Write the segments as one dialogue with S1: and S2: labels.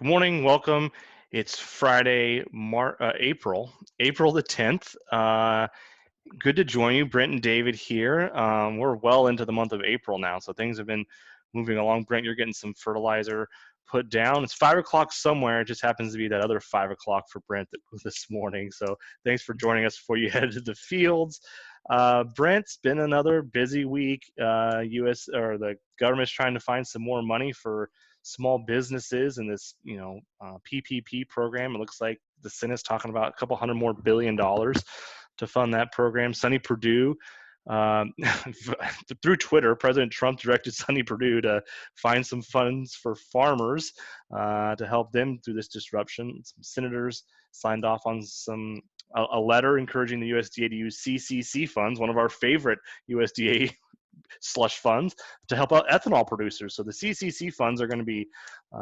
S1: Good morning. Welcome. It's Friday, April the 10th. Good to join you, Brent and David here. We're well into the month of April now, so things have been moving along. Brent, you're getting some fertilizer put down. It's 5 o'clock somewhere. It just happens to be that other 5 o'clock for Brent this morning. So thanks for joining us before you head to the fields. Brent's been another busy week. The government's trying to find some more money for small businesses in this, PPP program. It looks like the Senate's talking about a couple hundred more $1 billion to fund that program. Sonny Perdue, through Twitter, President Trump directed Sonny Perdue to find some funds for farmers to help them through this disruption. Some senators signed off on a letter encouraging the USDA to use CCC funds, one of our favorite USDA slush funds, to help out ethanol producers. So the CCC funds are going to be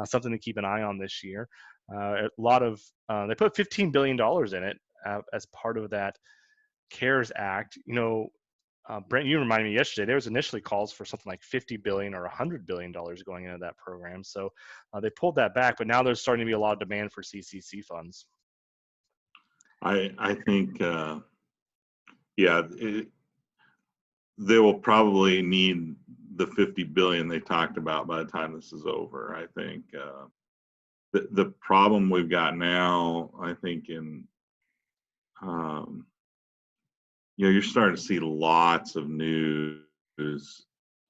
S1: something to keep an eye on this year. They put $15 billion in it as part of that CARES Act. Brent, you reminded me yesterday, there was initially calls for something like $50 billion or $100 billion going into that program. So they pulled that back, but now there's starting to be a lot of demand for CCC funds.
S2: I think, they will probably need the 50 billion they talked about by the time this is over. I think the problem we've got now, I think, you're starting to see lots of news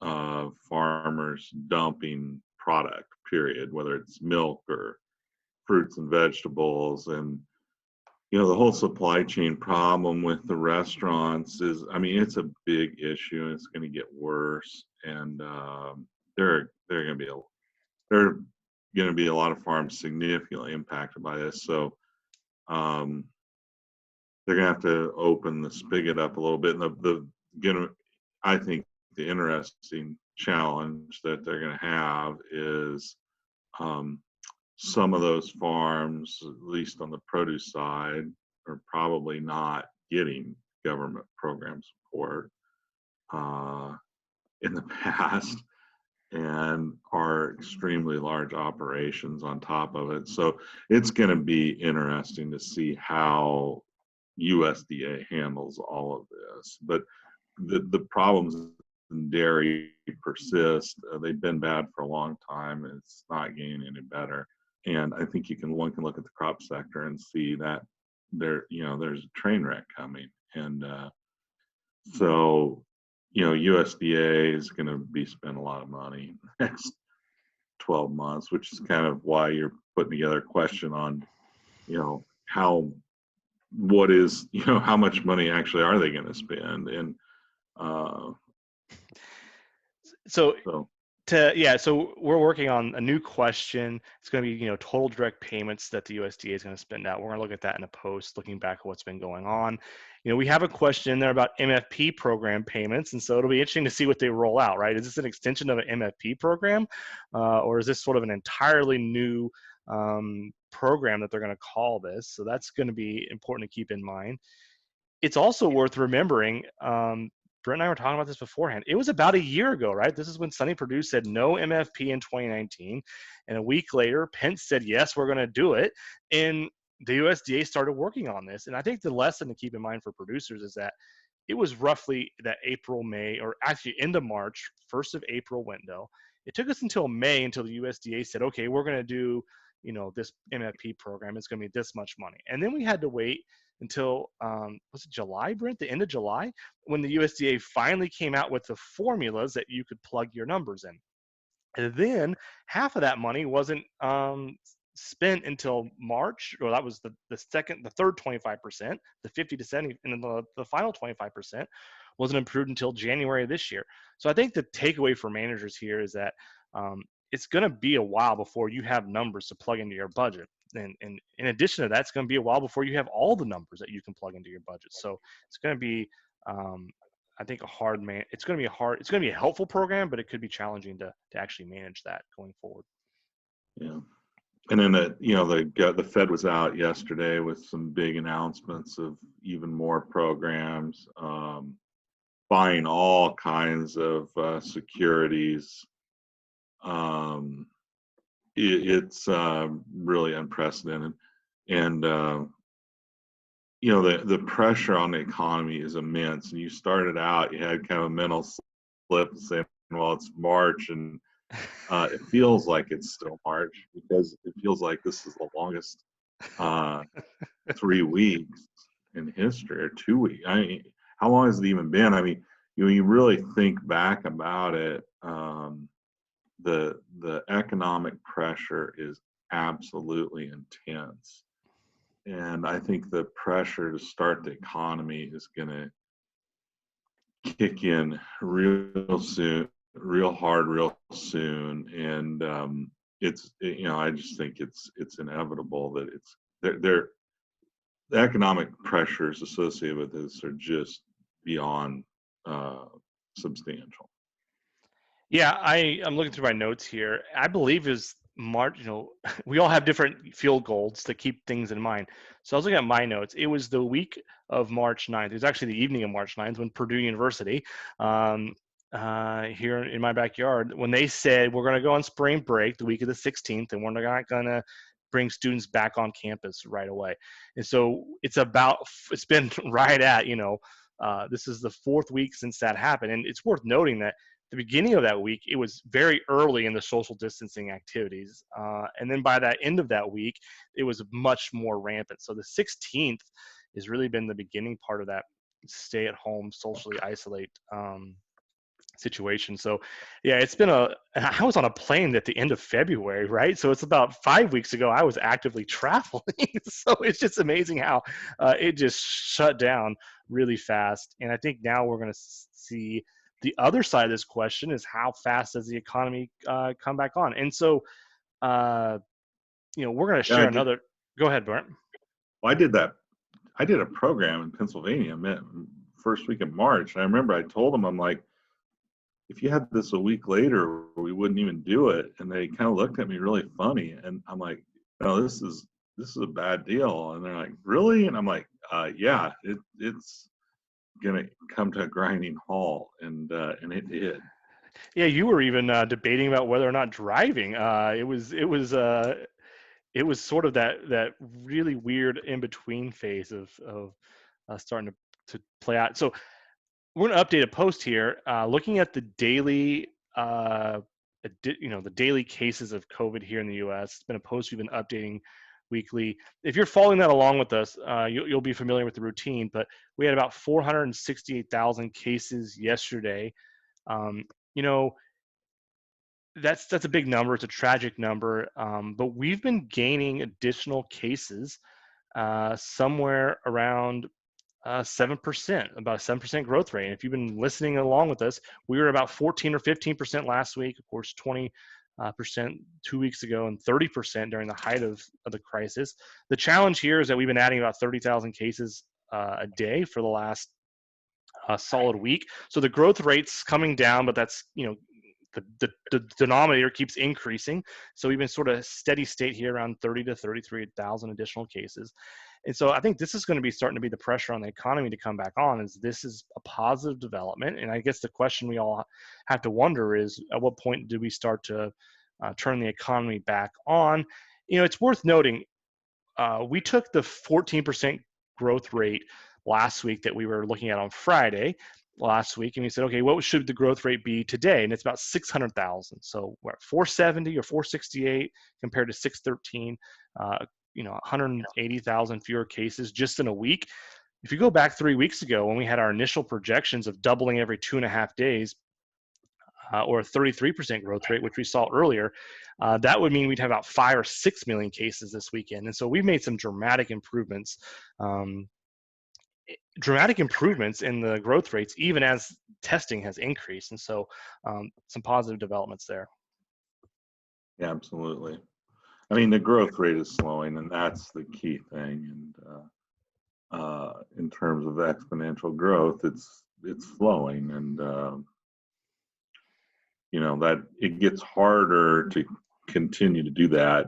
S2: of farmers dumping product, period, whether it's milk or fruits and vegetables. And the whole supply chain problem with the restaurants it's a big issue, and it's going to get worse. And there are going to be a lot of farms significantly impacted by this. So they're going to have to open the spigot up a little bit. And I think the interesting challenge that they're going to have is some of those farms, at least on the produce side, are probably not getting government program support in the past, and are extremely large operations on top of it. So it's going to be interesting to see how USDA handles all of this. But the problems in dairy persist. They've been bad for a long time, and it's not getting any better. And I think one can look at the crop sector and see that there's a train wreck coming. And so USDA is going to be spending a lot of money the next 12 months, which is kind of why you're putting together a question on, how much money actually are they going to spend? And
S1: so we're working on a new question. It's going to be, total direct payments that the USDA is going to spend out. We're going to look at that in a post, looking back at what's been going on. We have a question in there about MFP program payments, and so it'll be interesting to see what they roll out, right? Is this an extension of an MFP program, or is this sort of an entirely new program that they're going to call this? So that's going to be important to keep in mind. It's also worth remembering, Brent and I were talking about this beforehand. It was about a year ago, right? This is when Sonny Perdue said no MFP in 2019. And a week later, Pence said, yes, we're going to do it. And the USDA started working on this. And I think the lesson to keep in mind for producers is that it was roughly that April, May, or actually end of March, 1st of April window. It took us until May until the USDA said, okay, we're going to do, this MFP program. It's going to be this much money. And then we had to wait until was it July, Brent? The end of July, when the USDA finally came out with the formulas that you could plug your numbers in. And then half of that money wasn't spent until March, or that was the third 25%, the 50 to 70, and then the final 25% wasn't approved until January of this year. So I think the takeaway for managers here is that it's going to be a while before you have numbers to plug into your budget. And in addition to that, it's going to be a while before you have all the numbers that you can plug into your budget. So it's going to be, I think, it's going to be a helpful program, but it could be challenging to actually manage that going forward.
S2: Yeah. And then the Fed was out yesterday with some big announcements of even more programs, buying all kinds of securities. it's really unprecedented, and the pressure on the economy is immense. And you started out, you had kind of a mental slip saying, "Well, it's March," and it feels like it's still March because it feels like this is the longest uh, 3 weeks in history, or 2 weeks. I mean, how long has it even been? I mean, you really think back about it. The economic pressure is absolutely intense, and I think the pressure to start the economy is going to kick in real soon, real hard, real soon, and I just think it's inevitable that they're the economic pressures associated with this are just beyond uh, substantial.
S1: Yeah, I'm looking through my notes here. I believe is March, we all have different field goals to keep things in mind. So I was looking at my notes. It was the week of March 9th. It was actually the evening of March 9th when Purdue University, um, here in my backyard, when they said we're going to go on spring break the week of the 16th, and we're not going to bring students back on campus right away. And so it's been right at, this is the fourth week since that happened. And it's worth noting that the beginning of that week, it was very early in the social distancing activities. And then by that end of that week, it was much more rampant. So the 16th has really been the beginning part of that stay at home, socially isolate situation. So yeah, I was on a plane at the end of February, right? So it's about 5 weeks ago, I was actively traveling. So it's just amazing how it just shut down really fast. And I think now we're going to see the other side of this question is how fast does the economy come back on? And so, we're going to
S2: Yeah,
S1: share another. Go ahead, Brent.
S2: well, I did that. I did a program in Pennsylvania, first week of March. And I remember I told them, I'm like, if you had this a week later, we wouldn't even do it. And they kind of looked at me really funny. And I'm like, no, this is a bad deal. And they're like, really? And I'm like, yeah, it's gonna come to a grinding halt, and it did.
S1: Yeah, you were even debating about whether or not driving. It was sort of that really weird in between phase of starting to play out. So we're going to update a post here, looking at the daily, the daily cases of COVID here in the U.S. It's been a post we've been updating weekly. If you're following that along with us, you'll be familiar with the routine. But we had about 468,000 cases yesterday. Um, you know, that's a big number. It's a tragic number. But we've been gaining additional cases somewhere around 7%, about a 7% growth rate. And if you've been listening along with us, we were about 14 or 15% last week, of course, 20% 2 weeks ago, and 30% during the height of the crisis. The challenge here is that we've been adding about 30,000 cases a day for the last solid week. So the growth rate's coming down, but that's, the denominator keeps increasing. So we've been sort of steady state here around 30 to 33,000 additional cases. And so I think this is going to be starting to be the pressure on the economy to come back on. This is a positive development. And I guess the question we all have to wonder is, at what point do we start to turn the economy back on? It's worth noting, we took the 14% growth rate last week that we were looking at on Friday last week, and we said, okay, what should the growth rate be today? And it's about 600,000. So we're at 470 or 468 compared to 613. 180,000 fewer cases just in a week. If you go back 3 weeks ago when we had our initial projections of doubling every 2.5 days, or a 33% growth rate, which we saw earlier, that would mean we'd have about 5 or 6 million cases this weekend. And so we've made some dramatic improvements in the growth rates, even as testing has increased. And so some positive developments there.
S2: Yeah, absolutely. I mean, the growth rate is slowing, and that's the key thing. And in terms of exponential growth, it's slowing, and that it gets harder to continue to do that,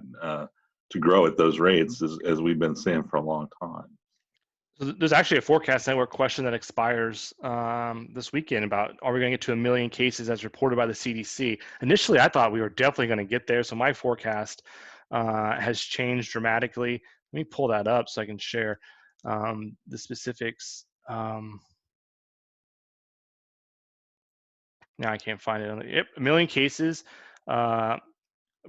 S2: to grow at those rates, as we've been saying for a long time.
S1: So there's actually a Forecast Network question that expires this weekend about, are we going to get to 1 million cases as reported by the CDC? Initially, I thought we were definitely going to get there. So my forecast has changed dramatically. Let me pull that up so I can share the specifics. Now I can't find it. Yep, 1 million cases.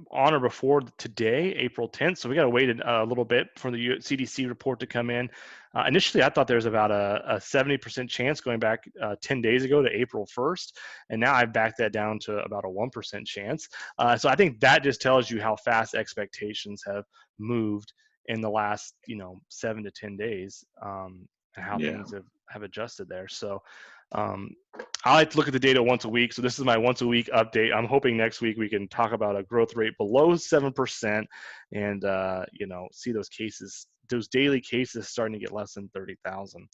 S1: On or before today, April 10th. So we got to wait a little bit for the CDC report to come in. Initially, I thought there was about a 70% chance going back 10 days ago to April 1st. And now I've backed that down to about a 1% chance. So I think that just tells you how fast expectations have moved in the last, 7 to 10 days, and how
S2: Yeah.
S1: things have adjusted there. So I like to look at the data once a week. So this is my once a week update. I'm hoping next week we can talk about a growth rate below 7% and, see those cases, those daily cases starting to get less than 30,000.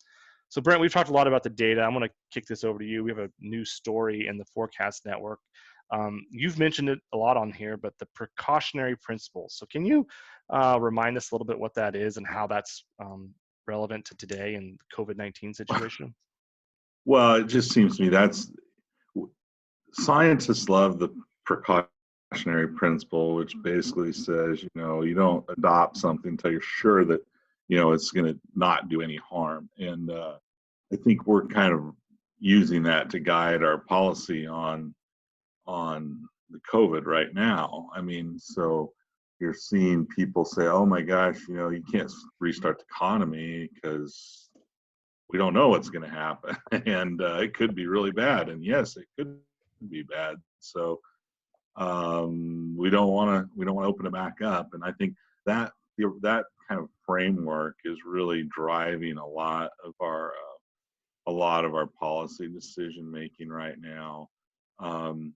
S1: So Brent, we've talked a lot about the data. I'm going to kick this over to you. We have a new story in the Forecast Network. You've mentioned it a lot on here, but the precautionary principle. So can you remind us a little bit what that is and how that's relevant to today and the COVID-19 situation?
S2: Well, it just seems to me scientists love the precautionary principle, which basically says, you don't adopt something until you're sure that, it's going to not do any harm. And I think we're kind of using that to guide our policy on the COVID right now. I mean, so you're seeing people say, "Oh my gosh, you can't restart the economy because we don't know what's going to happen, and it could be really bad." And yes, it could be bad. So we don't want to open it back up. And I think that kind of framework is really driving a lot of our policy decision making right now. Um,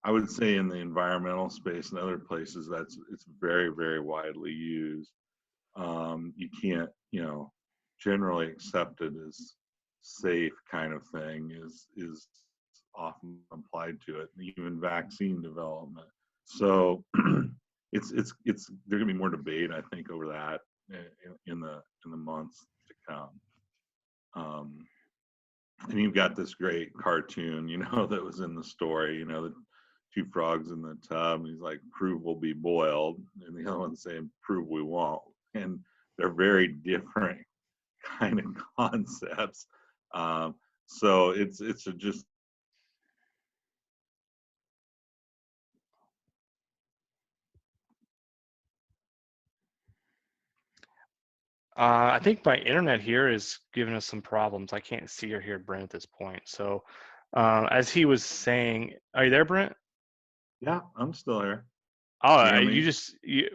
S2: I would say in the environmental space and other places, it's very, very widely used. You can't, generally accepted as safe kind of thing is often applied to it, even vaccine development. So there's gonna be more debate, I think, over that in the months to come. And you've got this great cartoon, that was in the story, the two frogs in the tub, and he's like, "Prove we'll be boiled," and the other one's saying, "Prove we won't." And they're very different kind of concepts. So it's just
S1: I think my internet here is giving us some problems. I can't see or hear Brent at this point. So, as he was saying, are you there, Brent?
S2: yeah, I'm still here. You
S1: Oh,
S2: hear me?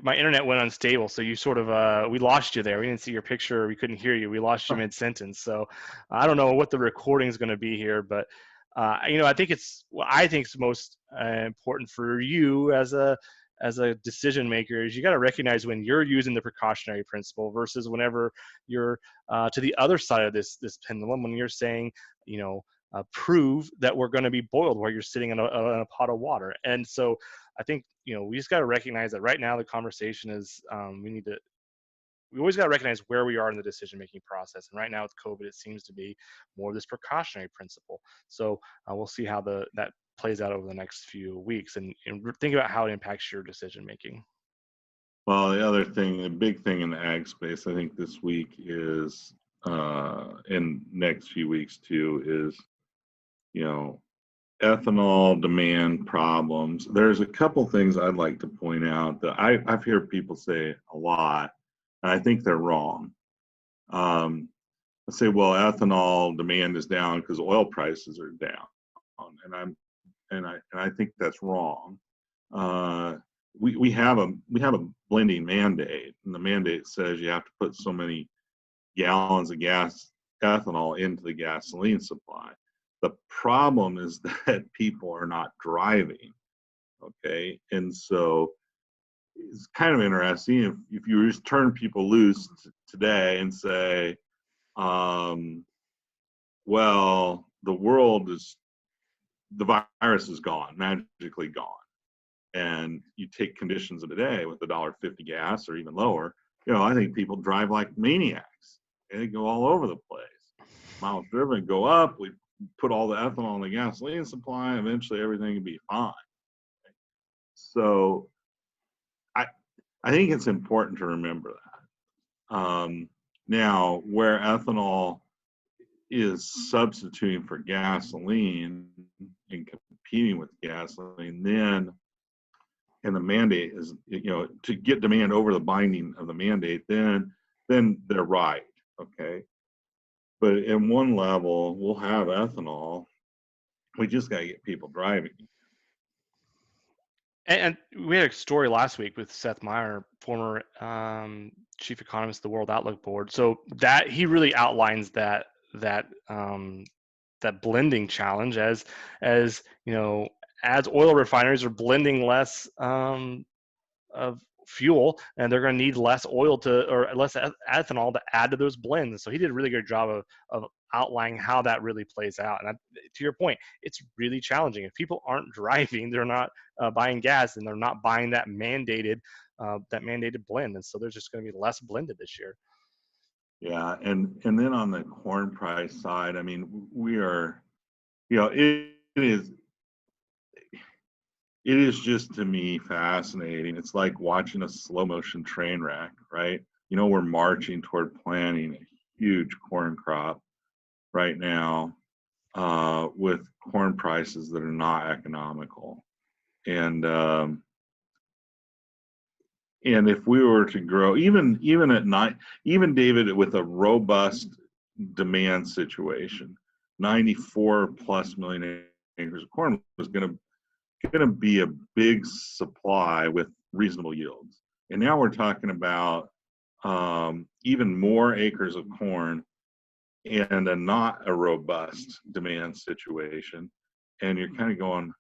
S1: my internet went unstable. So you sort of, we lost you there. We didn't see your picture. We couldn't hear you. We lost you
S2: Huh.
S1: mid-sentence. So I don't know what the recording is going to be here, but, I think what I think is most important for you as a decision maker is you got to recognize when you're using the precautionary principle versus whenever you're to the other side of this pendulum, when you're saying, prove that we're going to be boiled while you're sitting in a pot of water. And so I think, we just got to recognize that right now the conversation is we always got to recognize where we are in the decision making process. And right now with COVID, it seems to be more of this precautionary principle. So we'll see how that plays out over the next few weeks, and think about how it impacts your decision making.
S2: Well, the big thing in the ag space, I think this week is, in next few weeks too, is, ethanol demand problems. There's a couple things I'd like to point out that I've heard people say a lot, and I think they're wrong. I say, well, ethanol demand is down because oil prices are down, and I think that's wrong. We have a blending mandate, and the mandate says you have to put so many gallons of ethanol into the gasoline supply. The problem is that people are not driving. Okay, and so it's kind of interesting if you just turn people loose today and say, well, the virus is gone, magically gone, and you take conditions of today with $1.50 gas or even lower, I think people drive like maniacs. and they go all over the place. Miles driven go up. We put all the ethanol in the gasoline supply. Eventually, everything will be fine. So I I think it's important to remember that. Now, where ethanol is substituting for gasoline and competing with gasoline, then and the mandate is, to get demand over the binding of the mandate, then they're right, okay. But in one level, we'll have ethanol. We just got to get people driving.
S1: And we had a story last week with Seth Meyer, former chief economist of the World Outlook Board. So that he really outlines that blending challenge as as oil refineries are blending less of fuel, and they're going to need less oil or less ethanol to add to those blends. So he did a really good job of outlining how that really plays out. And to your point, it's really challenging. If people aren't driving, they're not buying gas, and they're not buying that mandated blend. And so there's just going to be less blended this year.
S2: Yeah, and then on the corn price side, I mean, we are, it is just, to me, fascinating. It's like watching a slow motion train wreck, right? We're marching toward planting a huge corn crop right now, with corn prices that are not economical. And if we were to grow, even at night, even David, with a robust demand situation, 94 plus million acres of corn was going to be a big supply with reasonable yields. And now we're talking about even more acres of corn and not a robust demand situation. And you're kind of going,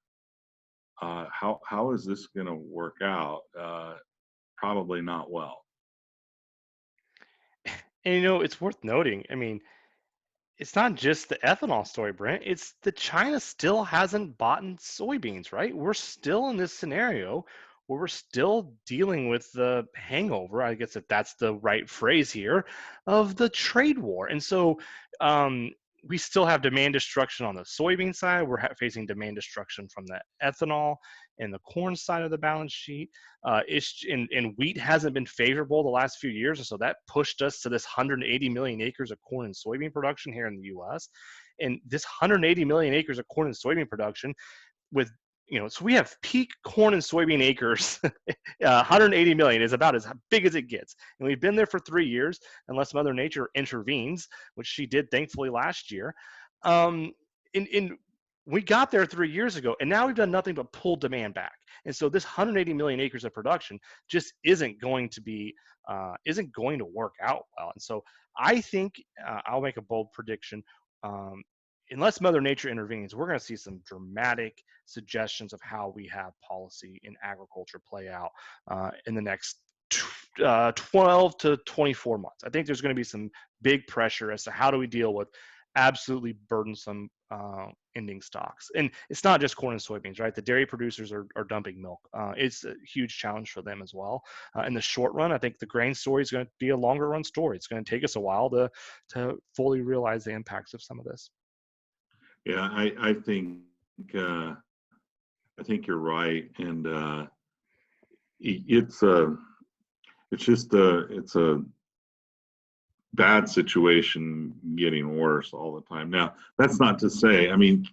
S2: how is this going to work out? Probably not well.
S1: And it's worth noting. I mean, it's not just the ethanol story, Brent. It's that China still hasn't bought in soybeans, right? We're still in this scenario where we're still dealing with the hangover, I guess if that's the right phrase here, of the trade war. And so we still have demand destruction on the soybean side. We're facing demand destruction from the ethanol and the corn side of the balance sheet. And wheat hasn't been favorable the last few years, and so that pushed us to this 180 million acres of corn and soybean production here in the U.S. And this 180 million acres of corn and soybean production, with so we have peak corn and soybean acres. 180 million is about as big as it gets, and we've been there for 3 years, unless Mother Nature intervenes, which she did thankfully last year. In We got there 3 years ago, and now we've done nothing but pull demand back. And so this 180 million acres of production just isn't going to work out well. And so I think I'll make a bold prediction. Unless Mother Nature intervenes, we're going to see some dramatic suggestions of how we have policy in agriculture play out in the next 12 to 24 months. I think there's going to be some big pressure as to how do we deal with absolutely burdensome ending stocks. And it's not just corn and soybeans, right? The dairy producers are dumping milk. It's a huge challenge for them as well. In the short run, I think the grain story is going to be a longer run story. It's going to take us a while to fully realize the impacts of some of this.
S2: Yeah, I think you're right, and it's a bad situation getting worse all the time. Now, that's not to say, I mean,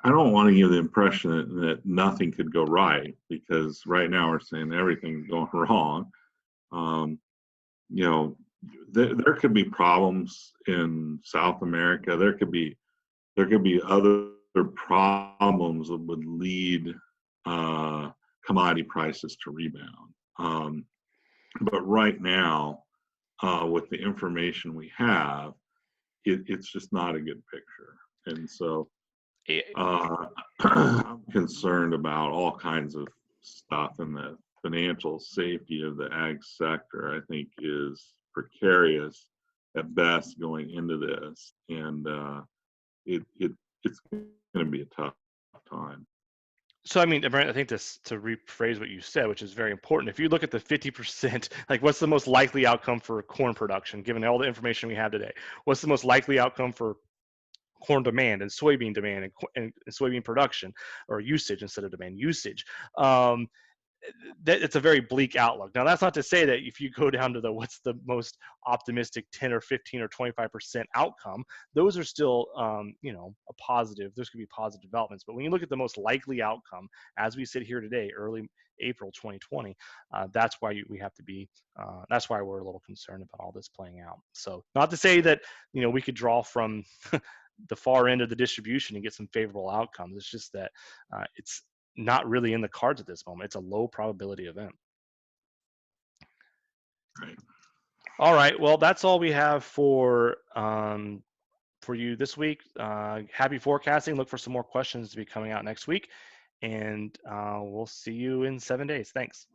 S2: I don't want to give the impression that nothing could go right, because right now we're saying everything's going wrong. There could be problems in South America. There could be other problems that would lead commodity prices to rebound. But right now, with the information we have, it's just not a good picture. And so I'm concerned about all kinds of stuff, and the financial safety of the ag sector, I think, is precarious at best going into this. And it's going to be a tough time.
S1: So I mean, I think this to rephrase what you said, which is very important. If you look at the 50%, like what's the most likely outcome for corn production, given all the information we have today? What's the most likely outcome for corn demand and soybean demand and soybean production, or usage instead of demand usage? Um, that it's a very bleak outlook. Now, that's not to say that if you go down to the what's the most optimistic 10 or 15 or 25% outcome, those are still, a positive. There's going to be positive developments. But when you look at the most likely outcome, as we sit here today, early April 2020, that's why we have to be. That's why we're a little concerned about all this playing out. So, not to say that we could draw from the far end of the distribution and get some favorable outcomes. It's just that it's not really in the cards at this moment. It's a low probability event.
S2: Right.
S1: All right. Well, that's all we have for you this week. Happy forecasting. Look for some more questions to be coming out next week, and we'll see you in 7 days. Thanks.